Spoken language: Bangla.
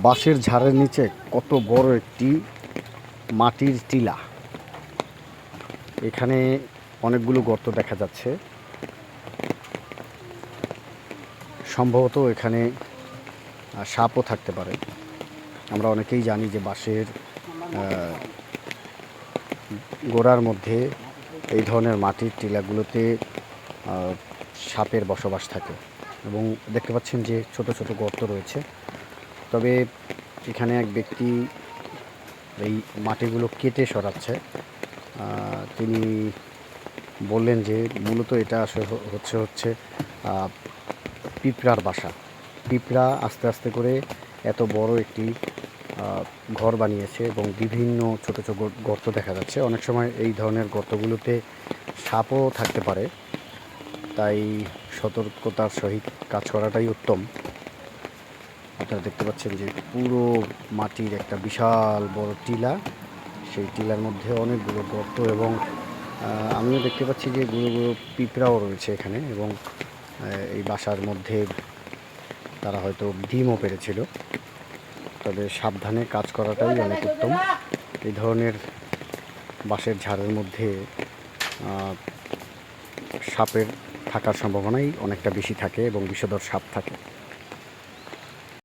বাঁশের ঝাড়ের নিচে কত বড় একটি মাটির টিলা। এখানে অনেকগুলো গর্ত দেখা যাচ্ছে। সম্ভবত এখানে সাপও থাকতে পারে। আমরা অনেকেই জানি যে বাঁশের গোড়ার মধ্যে এই ধরনের মাটির টিলাগুলোতে সাপের বসবাস থাকে এবং দেখতে পাচ্ছেন যে ছোট ছোট গর্ত রয়েছে। তবে এখানে এক ব্যক্তি এই মাটিগুলো কেটে সরাচ্ছে। তিনি বললেন যে মূলত এটা আসলে হচ্ছে পিঁপড়ার বাসা। পিঁপড়া আস্তে আস্তে করে এত বড় একটি ঘর বানিয়েছে এবং বিভিন্ন ছোট ছোট গর্ত দেখা যাচ্ছে। অনেক সময় এই ধরনের গর্তগুলোতে সাপও থাকতে পারে, তাই সতর্কতার সহিত কাজ করাটাই উত্তম। আপনারা দেখতে পাচ্ছেন যে পুরো মাটির একটা বিশাল বড় টিলা, সেই টিলার মধ্যে অনেকগুলো গর্ত এবং আমিও দেখতে পাচ্ছি যে গুঁড়ো গুঁড়ো পিঁপড়াও রয়েছে এখানে এবং এই বাসার মধ্যে তারা হয়তো ডিমও পেড়েছিল। তবে সাবধানে কাজ করাটাই অনেক উত্তম। এই ধরনের বাঁশের ঝাড়ের মধ্যে সাপের থাকার সম্ভাবনাই অনেকটা বেশি থাকে এবং বিষধর সাপ থাকে।